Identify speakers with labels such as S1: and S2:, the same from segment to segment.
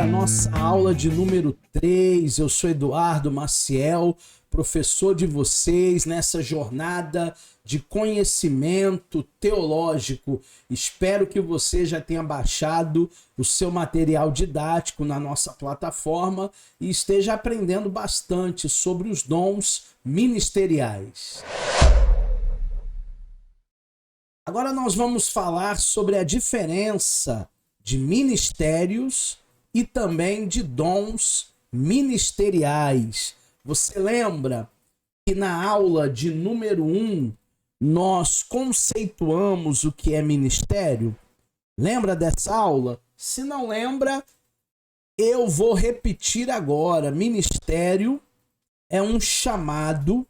S1: para a nossa aula de número 3. Eu sou Eduardo Maciel, professor de vocês nessa jornada de conhecimento teológico. Espero que você já tenha baixado o seu material didático na nossa plataforma e esteja aprendendo bastante sobre os dons ministeriais. Agora nós vamos falar sobre a diferença de ministérios e também de dons ministeriais. Você lembra que na aula de número 1 nós conceituamos o que é ministério? Lembra dessa aula? Se não lembra, eu vou repetir agora. Ministério é um chamado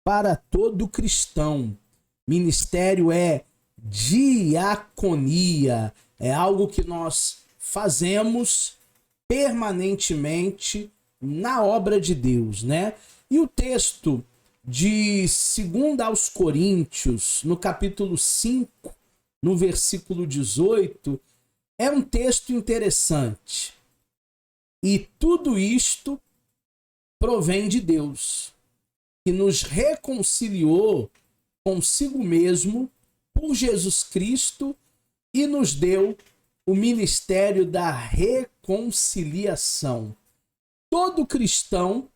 S1: para todo cristão. Ministério é diaconia, é algo que nós fazemos permanentemente na obra de Deus, né? E o texto de 2 aos Coríntios, no capítulo 5, no versículo 18, é um texto interessante. E tudo isto provém de Deus, que nos reconciliou consigo mesmo por Jesus Cristo e nos deu o ministério da reconciliação. Todo cristão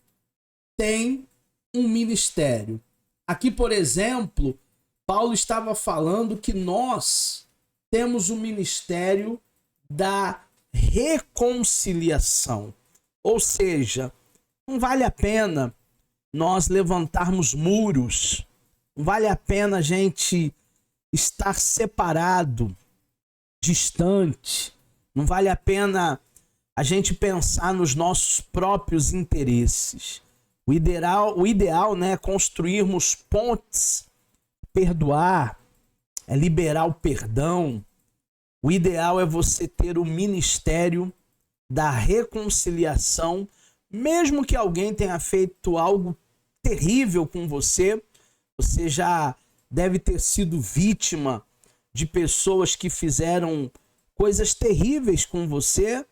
S1: tem um ministério. Aqui, por exemplo, Paulo estava falando que nós temos o ministério da reconciliação. Ou seja, não vale a pena nós levantarmos muros, não vale a pena a gente estar separado, distante, não vale a pena a gente pensar nos nossos próprios interesses. O ideal, né, é construirmos pontes, perdoar, é liberar o perdão. O ideal é você ter o ministério da reconciliação, mesmo que alguém tenha feito algo terrível com você. Você já deve ter sido vítima de pessoas que fizeram coisas terríveis com você,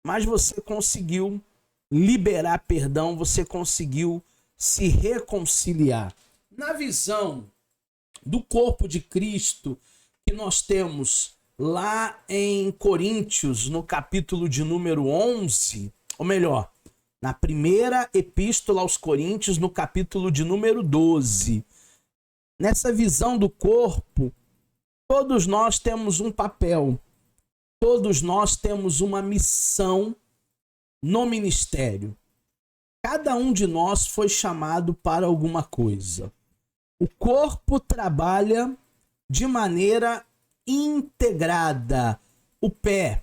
S1: mas você conseguiu liberar perdão, você conseguiu se reconciliar. Na visão do corpo de Cristo que nós temos lá em Coríntios, no capítulo de número 11, ou melhor, na primeira epístola aos Coríntios, no capítulo de número 12, nessa visão do corpo, todos nós temos um papel, todos nós temos uma missão no ministério. Cada um de nós foi chamado para alguma coisa. O corpo trabalha de maneira integrada. O pé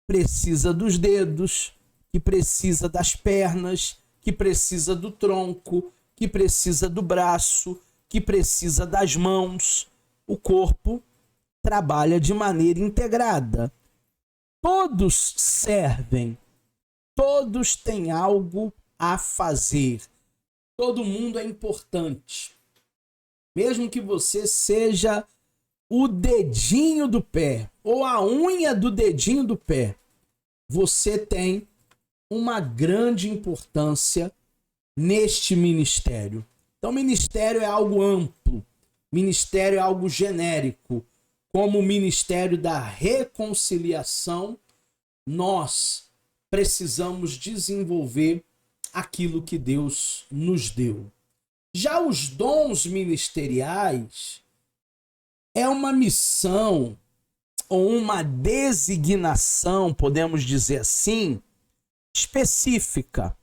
S1: precisa dos dedos, que precisa das pernas, que precisa do tronco, que precisa do braço, que precisa das mãos. O corpo trabalha de maneira integrada. Todos servem, todos têm algo a fazer. Todo mundo é importante. Mesmo que você seja o dedinho do pé ou a unha do dedinho do pé, você tem uma grande importância neste ministério. Então, ministério é algo amplo, ministério é algo genérico. Como o ministério da reconciliação, nós precisamos desenvolver aquilo que Deus nos deu. Já os dons ministeriais é uma missão ou uma designação, podemos dizer assim, específica.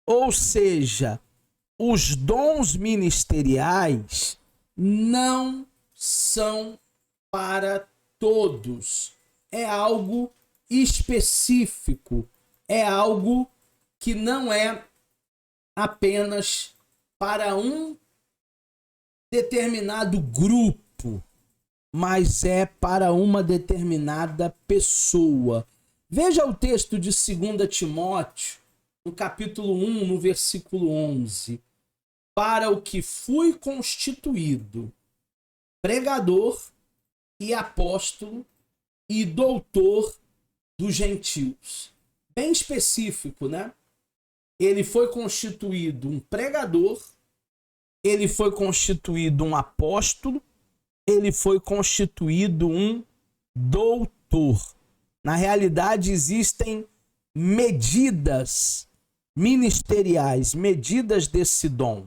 S1: Ou seja, os dons ministeriais não são para todos. É algo específico. É algo que não é apenas para um determinado grupo, mas é para uma determinada pessoa. Veja o texto de 2 Timóteo, no capítulo 1, no versículo 11. Para o que fui constituído, pregador e apóstolo e doutor dos gentios. bem específico, né? Ele foi constituído um pregador, ele foi constituído um apóstolo, ele foi constituído um doutor. Na realidade, existem medidas ministeriais, medidas desse dom.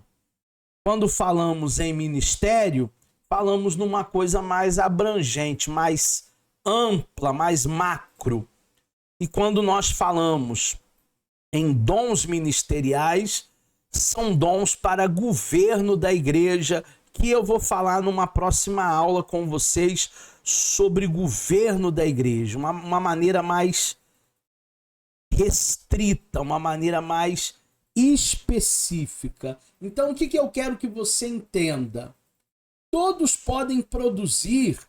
S1: Quando falamos em ministério, falamos numa coisa mais abrangente, mais ampla, mais macro. E quando nós falamos em dons ministeriais, são dons para governo da igreja, que eu vou falar numa próxima aula com vocês sobre governo da igreja, uma maneira mais restrita, uma maneira mais específica. Então, o que eu quero que você entenda? Todos podem produzir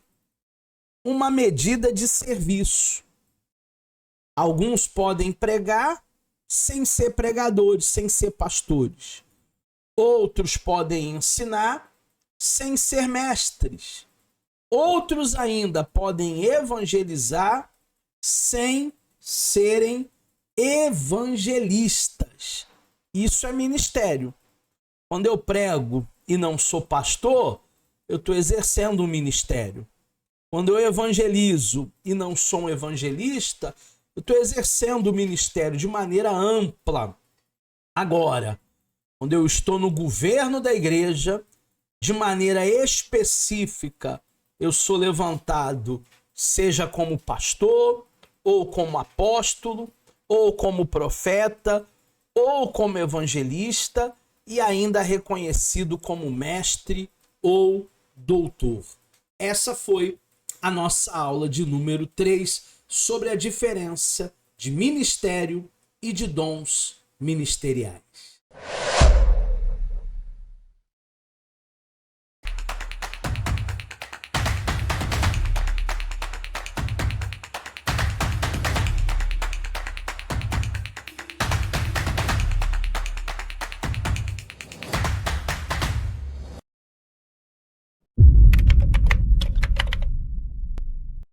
S1: uma medida de serviço. Alguns podem pregar sem ser pregadores, sem ser pastores. Outros podem ensinar sem ser mestres. Outros ainda podem evangelizar sem serem evangelistas. Isso é ministério. Quando eu prego e não sou pastor, eu estou exercendo um ministério. Quando eu evangelizo e não sou um evangelista, eu estou exercendo o ministério de maneira ampla. Agora, quando eu estou no governo da igreja, de maneira específica, eu sou levantado, seja como pastor, ou como apóstolo, ou como profeta, ou como evangelista, e ainda reconhecido como mestre ou doutor. Essa foi a nossa aula de número 3 sobre a diferença de ministério e de dons ministeriais.